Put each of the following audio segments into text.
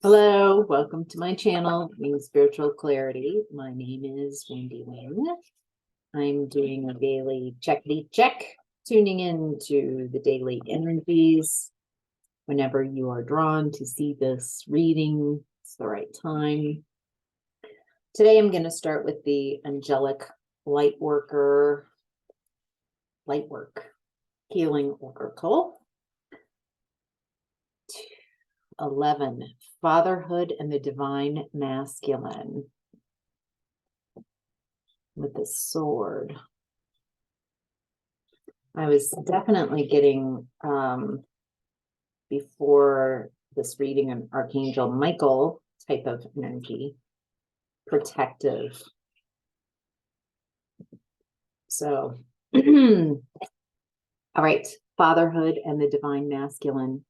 Hello, welcome to my channel, Wing Spiritual Clarity. My name is Wendy Wing. I'm doing a daily checkity check, tuning into the daily energies. Whenever you are drawn to see this reading, it's the right time. Today I'm going to start with the angelic light work healing oracle. 11, Fatherhood and the Divine Masculine, with the sword. I was definitely getting, before this reading, an Archangel Michael type of energy, protective. So, all right, fatherhood and the divine masculine.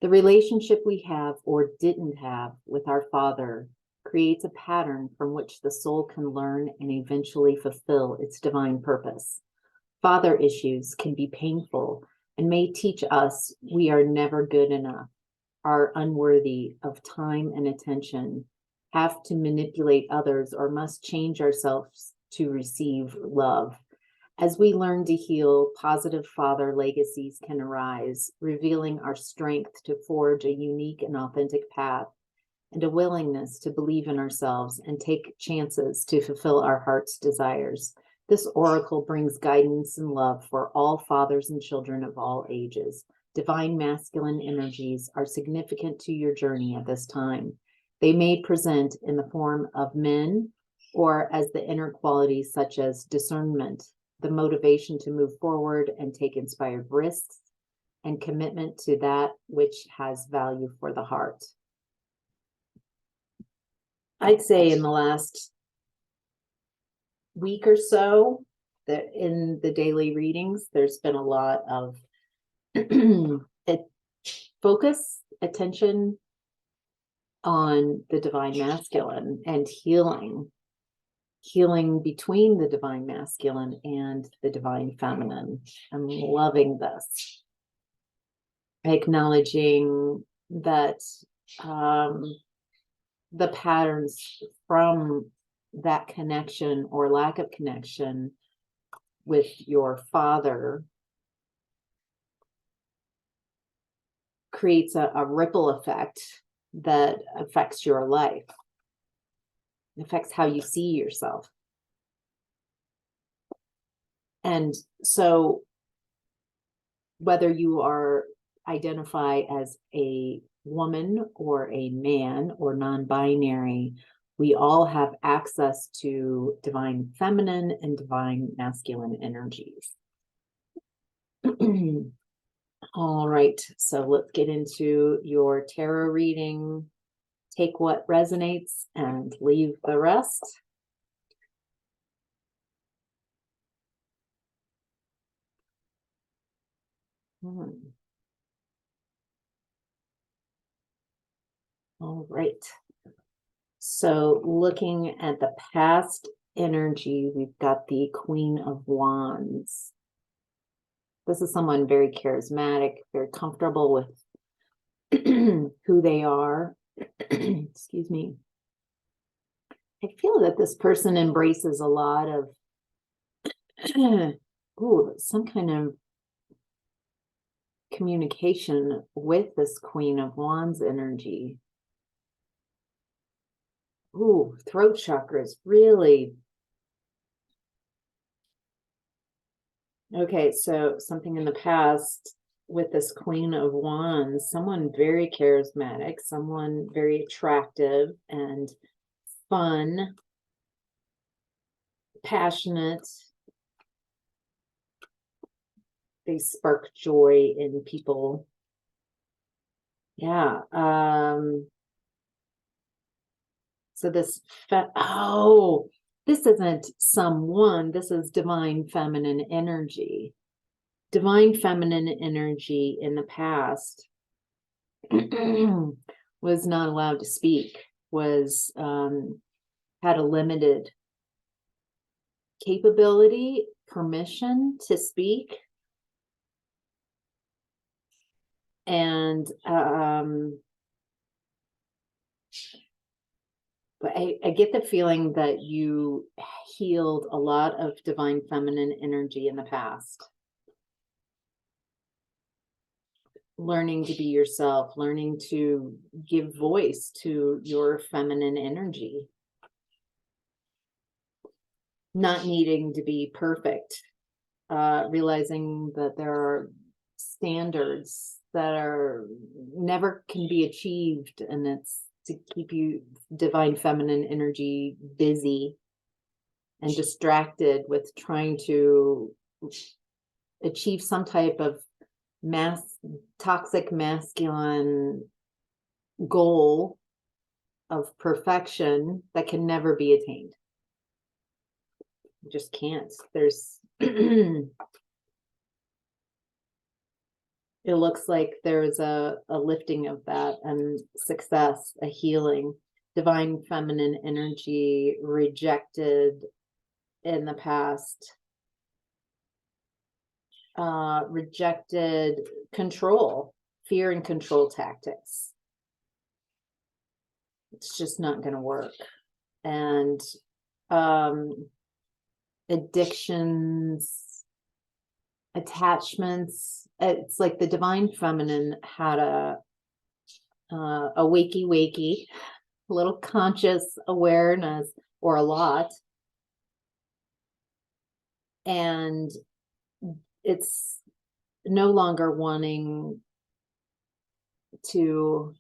The relationship we have or didn't have with our father creates a pattern from which the soul can learn and eventually fulfill its divine purpose. Father issues can be painful and may teach us we are never good enough, are unworthy of time and attention, have to manipulate others, or must change ourselves to receive love. As we learn to heal, positive father legacies can arise, revealing our strength to forge a unique and authentic path, and a willingness to believe in ourselves and take chances to fulfill our heart's desires. This oracle brings guidance and love for all fathers and children of all ages. Divine masculine energies are significant to your journey at this time. They may present in the form of men or as the inner qualities such as discernment, the motivation to move forward and take inspired risks, and commitment to that which has value for the heart. I'd say in the last week or so, that in the daily readings, there's been a lot of attention on the divine masculine and healing between the divine masculine and the divine feminine. I'm loving this. Acknowledging that the patterns from that connection or lack of connection with your father creates a ripple effect that affects your life. It affects how you see yourself. And so whether you identify as a woman or a man or non-binary, we all have access to divine feminine and divine masculine energies. All right, so let's get into your tarot reading. Take what resonates and leave the rest. All right. So looking at the past energy, we've got the Queen of Wands. This is someone very charismatic, very comfortable with who they are. Excuse me. I feel that this person embraces a lot of some kind of communication with this Queen of Wands energy. Throat chakra is really okay. So something in the past with this Queen of Wands, someone very charismatic, someone very attractive and fun, passionate. They spark joy in people. Yeah. So this isn't someone, this is divine feminine energy. Divine feminine energy in the past was not allowed to speak, had a limited capability, permission to speak. And But I get the feeling that you healed a lot of divine feminine energy in the past. Learning to be yourself, learning to give voice to your feminine energy. Not needing to be perfect. Realizing that there are standards that are never can be achieved, and it's to keep you divine feminine energy busy and distracted with trying to achieve some type of toxic masculine goal of perfection that can never be attained. You just can't. There's it looks like there's a lifting of that and success, a healing. Divine feminine energy rejected in the past, rejected control, fear and control tactics. It's just not going to work. And addictions, attachments. It's like the divine feminine had a wakey, little conscious awareness, or a lot. And it's no longer wanting to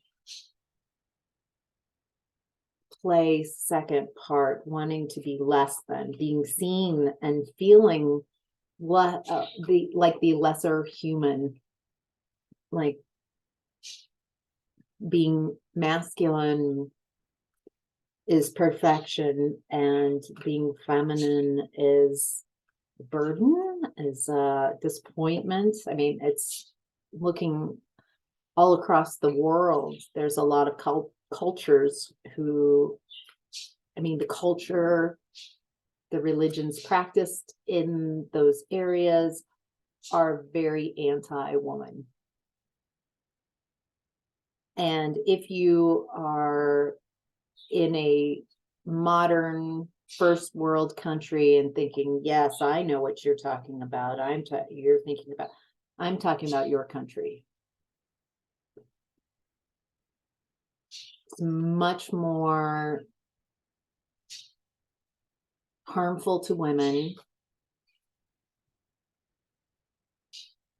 play second part, wanting to be less than, being seen and feeling what the lesser human, like being masculine is perfection and being feminine is burden, is disappointment. I mean, it's looking all across the world. There's a lot of cultures who, I mean, the culture, the religions practiced in those areas are very anti-woman. And if you are in a modern first world country and thinking, yes, I know what you're talking about, I'm talking about your country. It's much more harmful to women,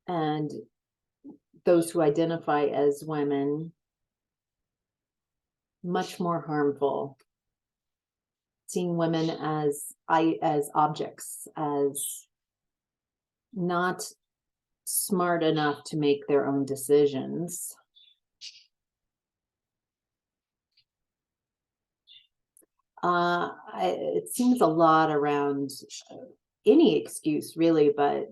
and those who identify as women, much more harmful. Seeing women as objects, as not smart enough to make their own decisions. It seems a lot around any excuse, really, but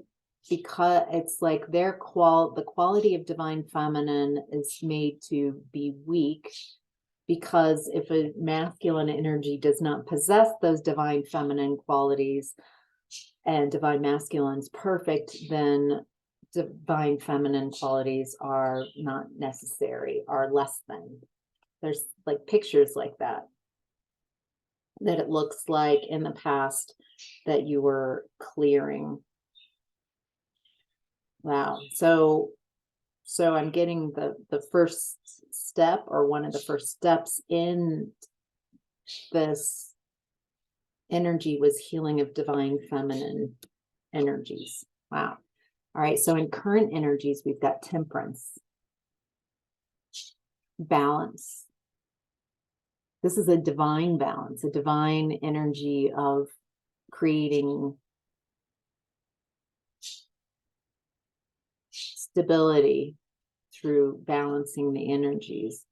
because it's like the quality of divine feminine is made to be weak, because if a masculine energy does not possess those divine feminine qualities and divine masculine's perfect, then divine feminine qualities are not necessary, are less than. There's like pictures like that it looks like in the past that you were clearing. Wow. So I'm getting the first step, or one of the first steps in this energy, was healing of divine feminine energies. Wow. All right. So in current energies, we've got temperance, balance. This is a divine balance, a divine energy of creating stability through balancing the energies.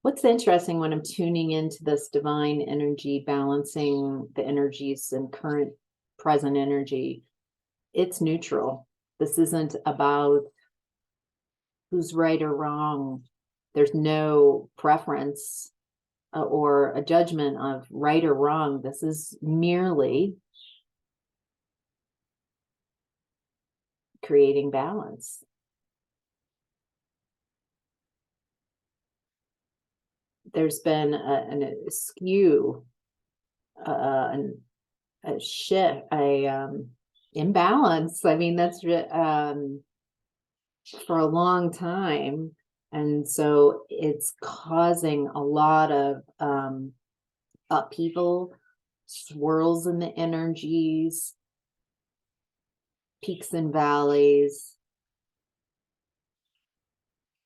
What's interesting when I'm tuning into this divine energy, balancing the energies and current present energy, it's neutral. This isn't about who's right or wrong. There's no preference or a judgment of right or wrong. This is merely creating balance. There's been a skew, a shift, imbalance. I mean, that's for a long time. And so it's causing a lot of upheaval, swirls in the energies, peaks and valleys.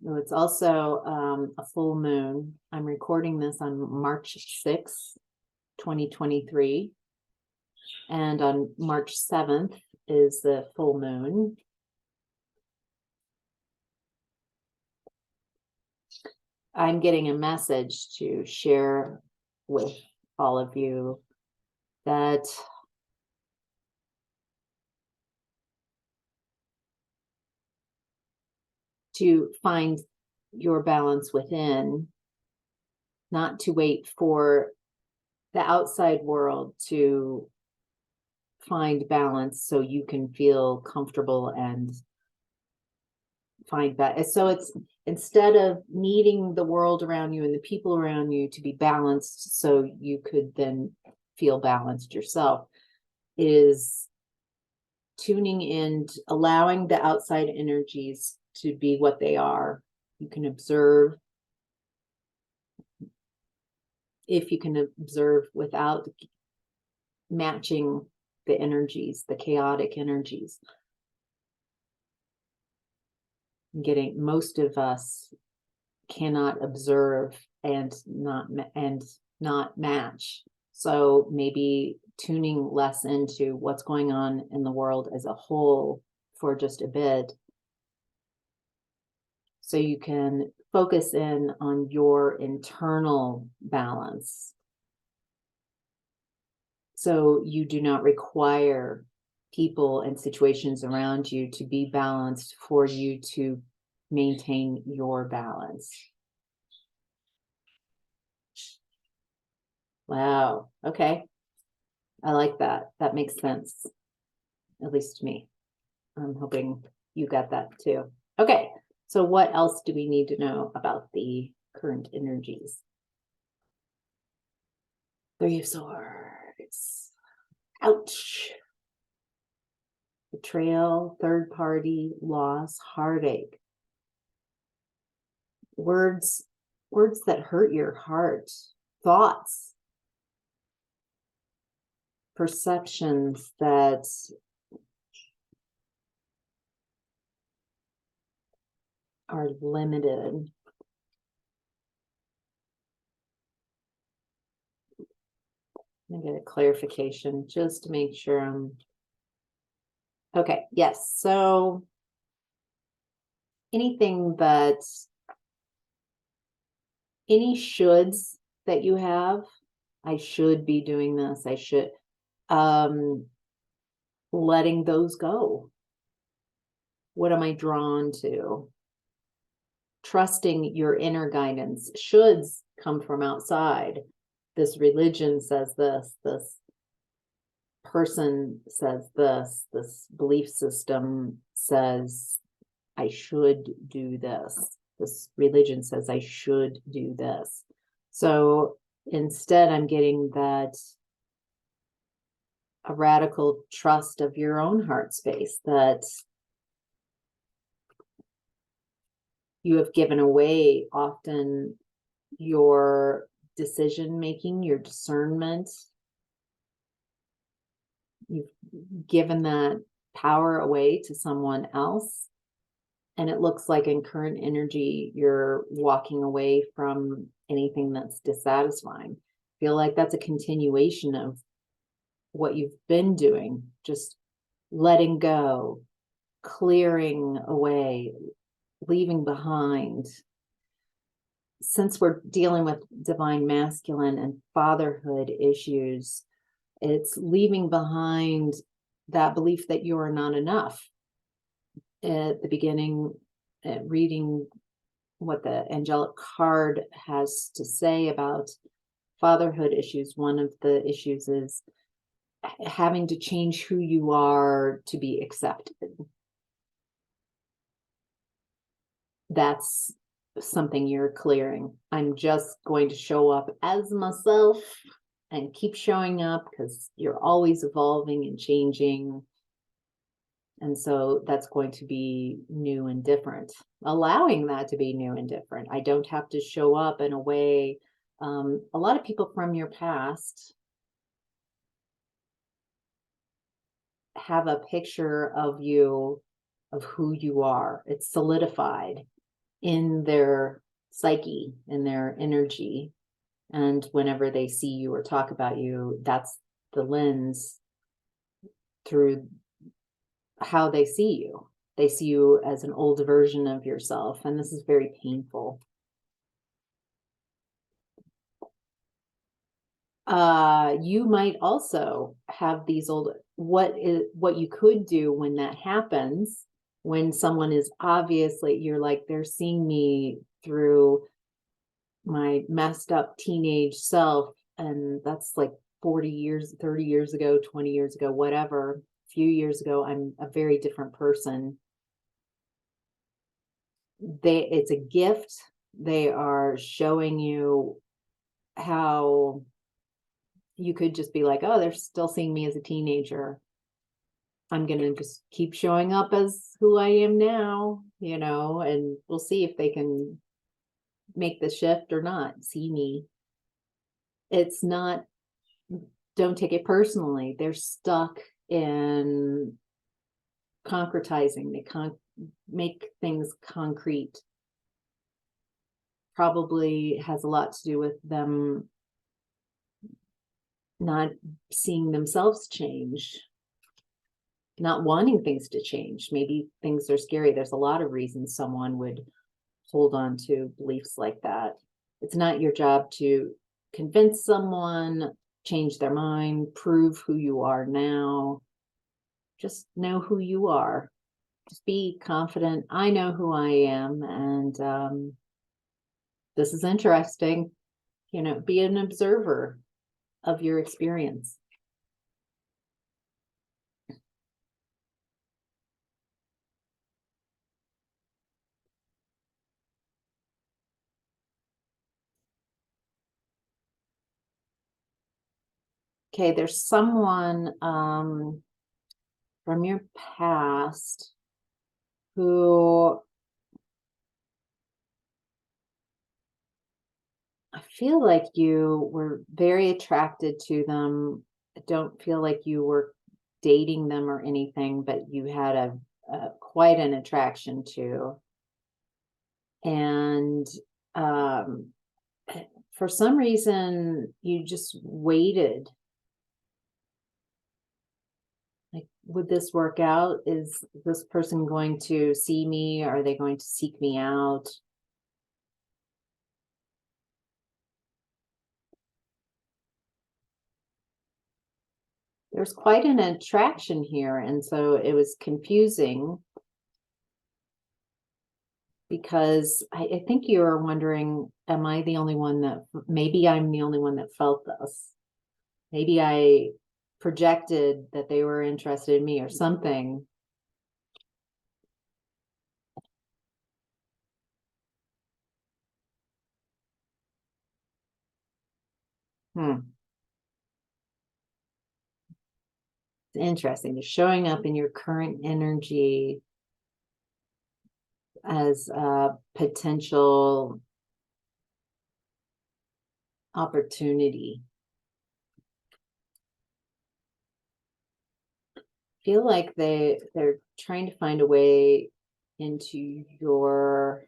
It's also a full moon. I'm recording this on March 6th, 2023. And on March 7th is the full moon. I'm getting a message to share with all of you that to find your balance within, not to wait for the outside world to find balance so you can feel comfortable and find that. So it's instead of needing the world around you and the people around you to be balanced so you could then feel balanced yourself, is tuning in, allowing the outside energies to be what they are. You can observe. If you can observe without matching the energies, the chaotic energies. Most of us cannot observe and not match. So maybe tuning less into what's going on in the world as a whole for just a bit, so you can focus in on your internal balance. So you do not require people and situations around you to be balanced for you to maintain your balance. Wow. Okay. I like that. That makes sense. At least to me. I'm hoping you got that too. Okay. So what else do we need to know about the current energies? Three of Swords. Ouch. Betrayal, third party, loss, heartache. Words that hurt your heart. Thoughts. Perceptions that are limited. Let me get a clarification just to make sure I'm okay. Yes. So anything that any shoulds that you have, I should be doing this, I should, letting those go. What am I drawn to? Trusting your inner guidance. Shoulds come from outside. This religion says this person says this belief system says I should do this religion says I should do this. So instead I'm getting that a radical trust of your own heart space, that you have given away often your decision making, your discernment. You've given that power away to someone else. And it looks like in current energy, you're walking away from anything that's dissatisfying. I feel like that's a continuation of what you've been doing, just letting go, clearing away, leaving behind. Since we're dealing with divine masculine and fatherhood issues, it's leaving behind that belief that you are not enough. At the beginning, reading what the angelic card has to say about fatherhood issues, one of the issues is having to change who you are to be accepted. that's something you're clearing. I'm just going to show up as myself and keep showing up because you're always evolving and changing. And so that's going to be new and different, allowing that to be new and different. I don't have to show up in a way. A lot of people from your past have a picture of you, of who you are. It's solidified in their psyche, in their energy. And whenever they see you or talk about you, that's the lens through how they see you. They see you as an old version of yourself, and this is very painful. You might also have these old, what you could do when that happens, when someone is obviously, you're like, they're seeing me through my messed up teenage self, and that's like 40 years, 30 years ago, 20 years ago, whatever, a few years ago, I'm a very different person. It's a gift. They are showing you how you could just be like, oh, they're still seeing me as a teenager. I'm going to just keep showing up as who I am now, and we'll see if they can make the shift or not, see me. It's not, don't take it personally. They're stuck in concretizing. They make things concrete. Probably has a lot to do with them not seeing themselves change, not wanting things to change. Maybe things are scary. There's a lot of reasons someone would hold on to beliefs like that. It's not your job to convince someone, change their mind, prove who you are now. Just know who you are. Just be confident. I know who I am, and this is interesting. Be an observer of your experience. Okay, there's someone from your past who I feel like you were very attracted to them. I don't feel like you were dating them or anything, but you had a quite an attraction to. And for some reason, you just waited. Like, would this work out? Is this person going to see me? Are they going to seek me out? There's quite an attraction here, and so it was confusing because I think you were wondering, am I the only one that, maybe I'm the only one that felt this? Maybe I projected that they were interested in me or something. It's interesting. You're showing up in your current energy as a potential opportunity. Feel like they're trying to find a way into your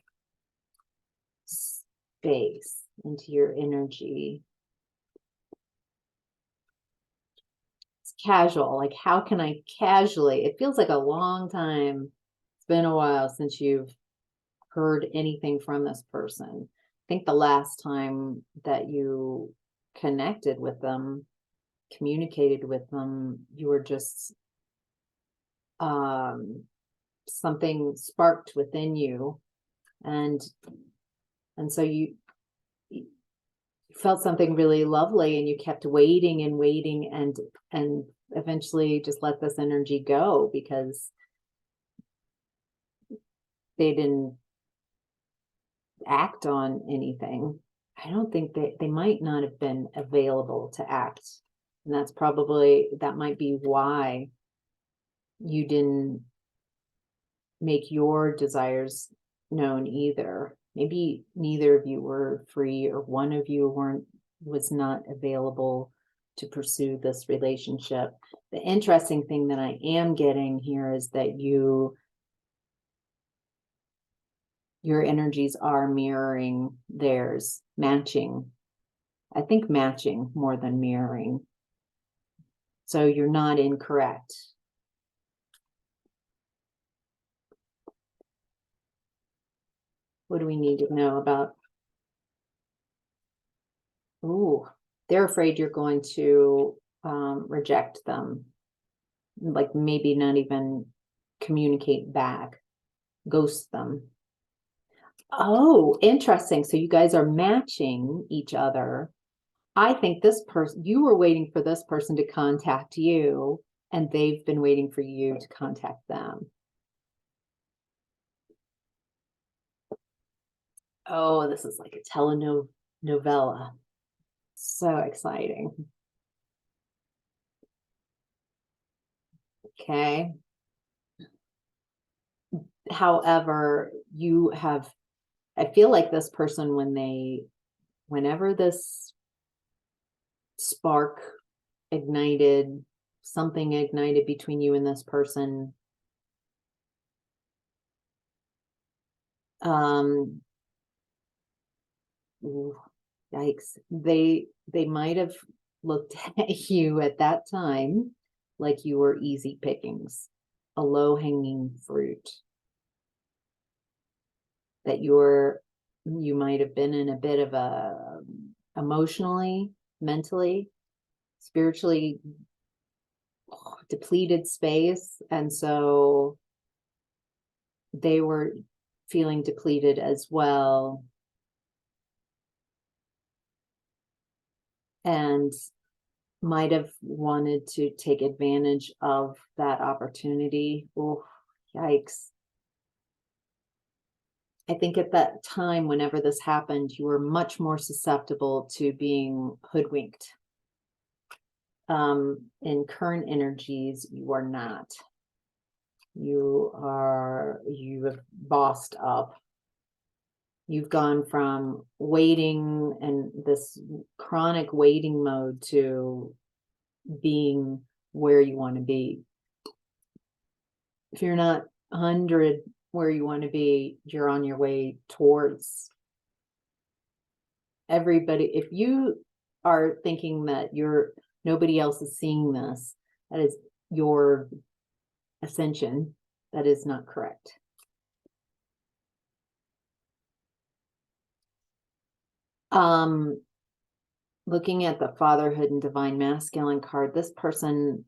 space, into your energy. It's casual. Like, how can I casually? It feels like a long time. It's been a while since you've heard anything from this person. I think the last time that you connected with them, communicated with them, you were just something sparked within you, and so you felt something really lovely, and you kept waiting and waiting, and eventually just let this energy go because they didn't act on anything. I don't think they might not have been available to act. And that might be why you didn't make your desires known either. Maybe neither of you were free, or one of you was not available to pursue this relationship. The interesting thing that I am getting here is that your energies are mirroring theirs, matching. I think matching more than mirroring. So you're not incorrect. What do we need to know about? Ooh, they're afraid you're going to reject them. Like maybe not even communicate back, ghost them. Oh, interesting. So you guys are matching each other. I think you were waiting for this person to contact you, and they've been waiting for you to contact them. Oh, this is like a telenovela. So exciting. Okay. However, I feel like this person, whenever this spark ignited, something ignited between you and this person, ooh, yikes, they might have looked at you at that time like you were easy pickings, a low-hanging fruit, that you might have been in a bit of a emotionally, mentally, spiritually depleted space, and so they were feeling depleted as well, and might have wanted to take advantage of that opportunity. Oh, yikes. I think at that time, whenever this happened, you were much more susceptible to being hoodwinked. In current energies, you are not. You have bossed up. You've gone from waiting and this chronic waiting mode to being where you want to be. If you're not 100 where you want to be, you're on your way towards. Everybody, if you are thinking that nobody else is seeing this, that is your ascension. That is not correct. Looking at the Fatherhood and Divine Masculine card, this person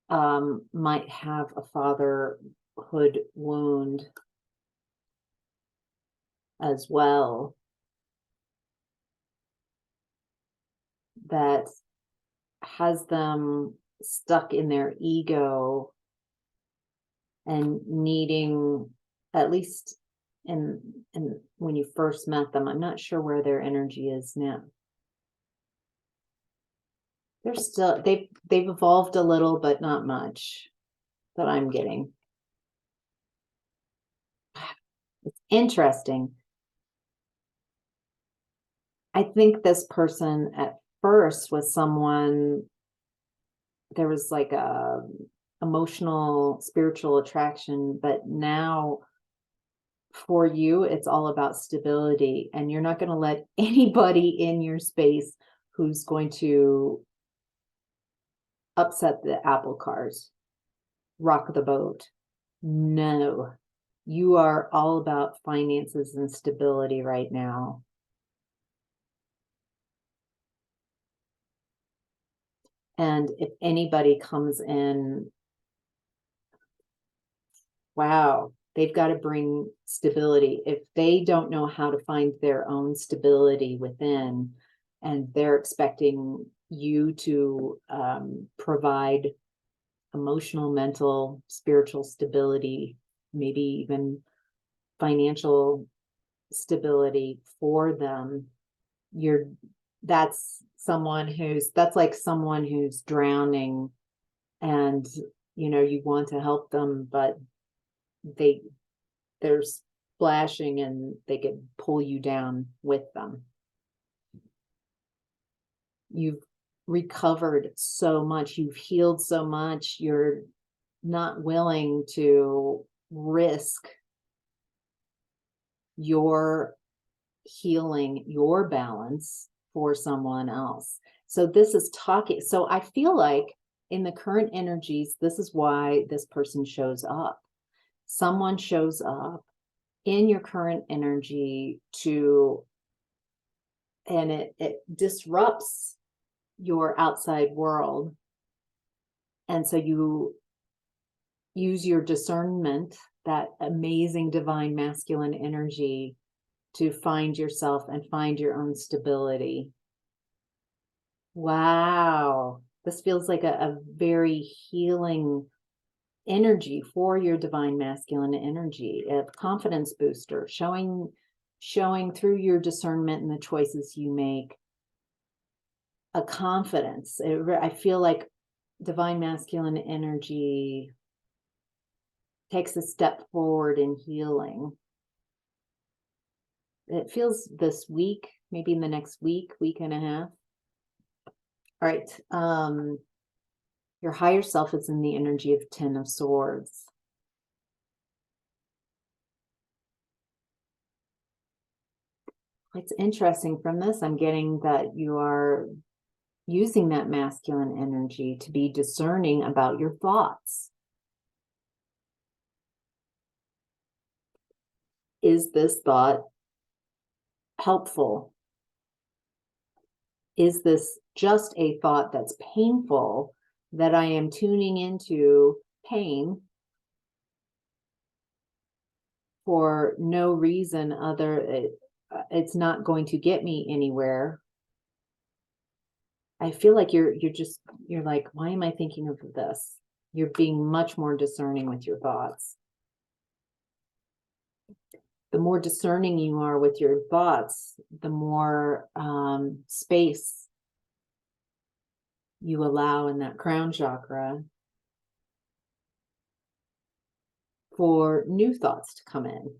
might have a fatherhood wound as well, that has them stuck in their ego and needing, at least in when you first met them, I'm not sure where their energy is now. They're still, they've evolved a little, but not much that I'm getting. It's interesting. I think this person at first was someone, there was like a emotional, spiritual attraction, but now for you, it's all about stability, and you're not going to let anybody in your space who's going to upset the apple cart, rock the boat. No, you are all about finances and stability right now. And if anybody comes in, wow, they've got to bring stability. If they don't know how to find their own stability within, and they're expecting you to provide emotional, mental, spiritual stability, maybe even financial stability for them. That's like someone who's drowning, and you want to help them, but they're splashing and they could pull you down with them. You've recovered so much, you've healed so much, you're not willing to risk your healing, your balance for someone else. So this is talking. So I feel like in the current energies, this is why this person shows up. Someone shows up in your current energy and it disrupts your outside world. And so you use your discernment, that amazing divine masculine energy, to find yourself and find your own stability. Wow. This feels like a very healing energy for your divine masculine energy, a confidence booster, showing through your discernment and the choices you make, a confidence. I feel like divine masculine energy takes a step forward in healing. It feels this week, maybe in the next week and a half. All right. Your higher self is in the energy of 10 of Swords. It's interesting from this, I'm getting that you are using that masculine energy to be discerning about your thoughts. Is this thought helpful? Is this just a thought that's painful, that I am tuning into pain for no reason other? It's not going to get me anywhere. I feel like you're like, why am I thinking of this? You're being much more discerning with your thoughts. The more discerning you are with your thoughts, the more space you allow in that crown chakra for new thoughts to come in.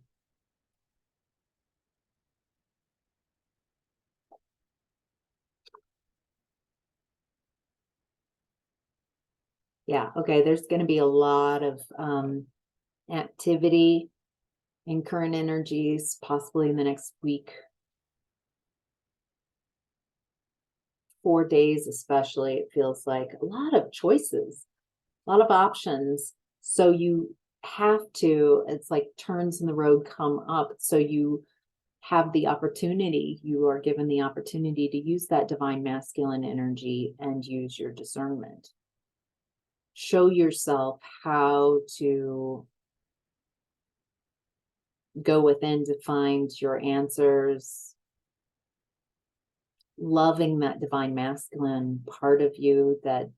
Yeah, okay, there's going to be a lot of activity in current energies, possibly in the next week. 4 days especially, it feels like a lot of choices, a lot of options. So you have to, it's like turns in the road come up. So you have the opportunity, you are given the opportunity to use that divine masculine energy and use your discernment. Show yourself how to go within to find your answers, loving that divine masculine part of you that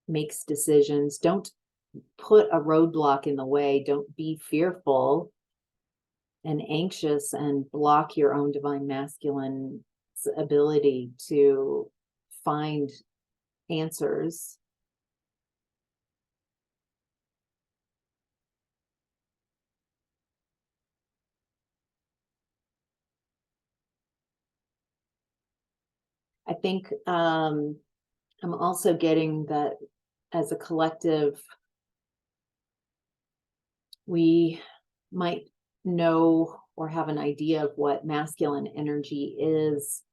makes decisions. Don't put a roadblock in the way. Don't be fearful and anxious and block your own divine masculine ability to find answers. I think I'm also getting that as a collective, we might know or have an idea of what masculine energy is,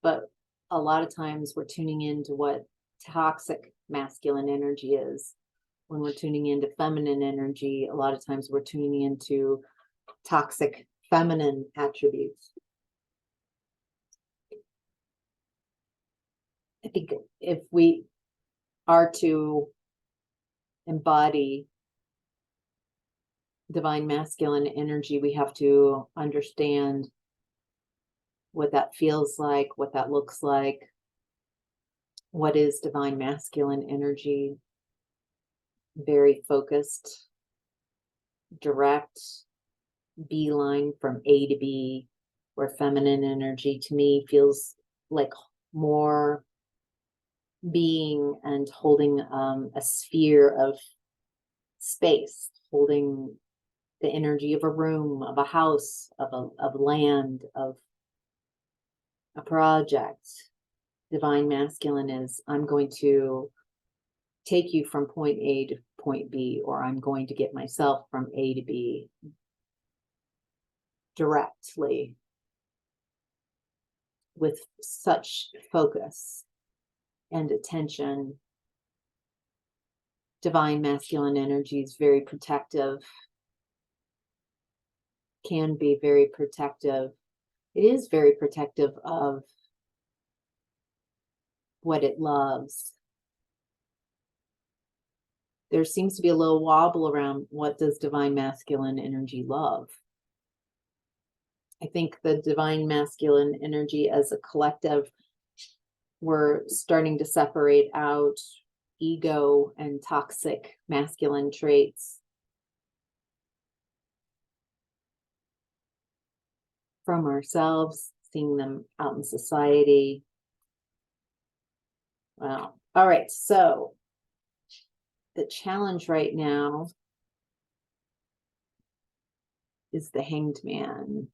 but a lot of times we're tuning into what toxic masculine energy is. When we're tuning into feminine energy, a lot of times we're tuning into toxic feminine attributes. I think if we are to embody divine masculine energy, we have to understand what that feels like, what that looks like. What is divine masculine energy? Very focused, direct, beeline from A to B, where feminine energy to me feels like more being and holding a sphere of space, holding the energy of a room, of a house, of land, of a project. Divine masculine is, I'm going to take you from point A to point B, or I'm going to get myself from A to B directly with such focus and attention. Divine masculine energy is very protective, can be very protective. It is very protective of what it loves. There seems to be a little wobble around what does divine masculine energy love. I think the divine masculine energy as a collective, we're starting to separate out ego and toxic masculine traits from ourselves, seeing them out in society. Wow. All right. So the challenge right now is the Hanged Man.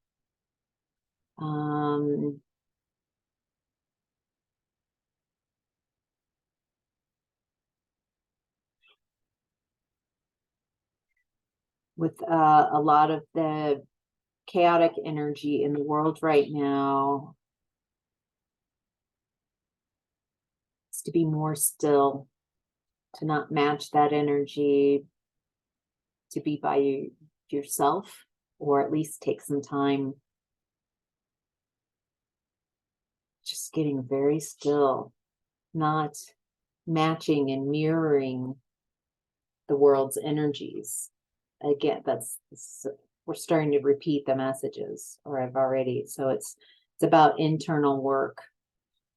With a lot of the chaotic energy in the world right now, is to be more still, to not match that energy, to be by yourself, or at least take some time just getting very still, not matching and mirroring the world's energies. Again, we're starting to repeat the messages, or I've already. So it's about internal work.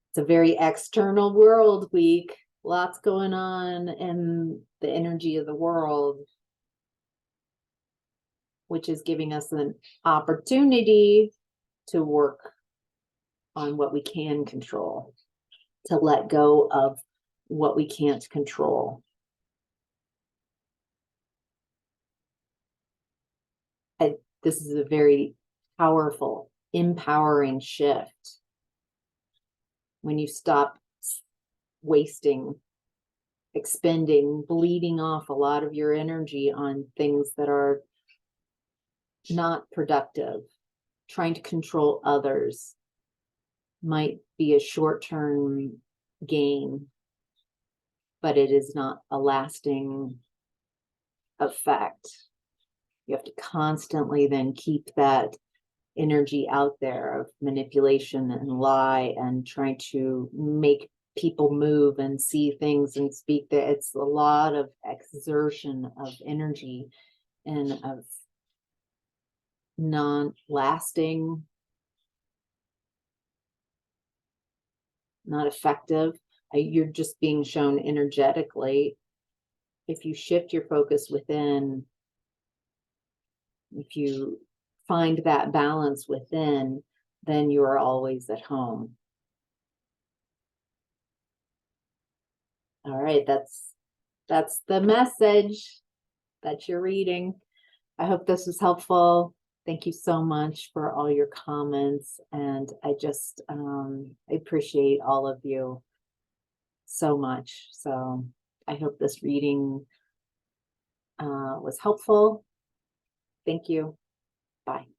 It's a very external world week. Lots going on in the energy of the world, which is giving us an opportunity to work on what we can control, to let go of what we can't control. This is a very powerful, empowering shift. When you stop wasting, expending, bleeding off a lot of your energy on things that are not productive, trying to control others might be a short-term gain, but it is not a lasting effect. You have to constantly then keep that energy out there of manipulation and lie and trying to make people move and see things and speak. That it's a lot of exertion of energy and of non-lasting, not effective. You're just being shown energetically. If you shift your focus within, if you find that balance within, then you are always at home. All right, that's the message that you're reading. I hope this was helpful. Thank you so much for all your comments, and I just I appreciate all of you so much. So I hope this reading was helpful. Thank you. Bye.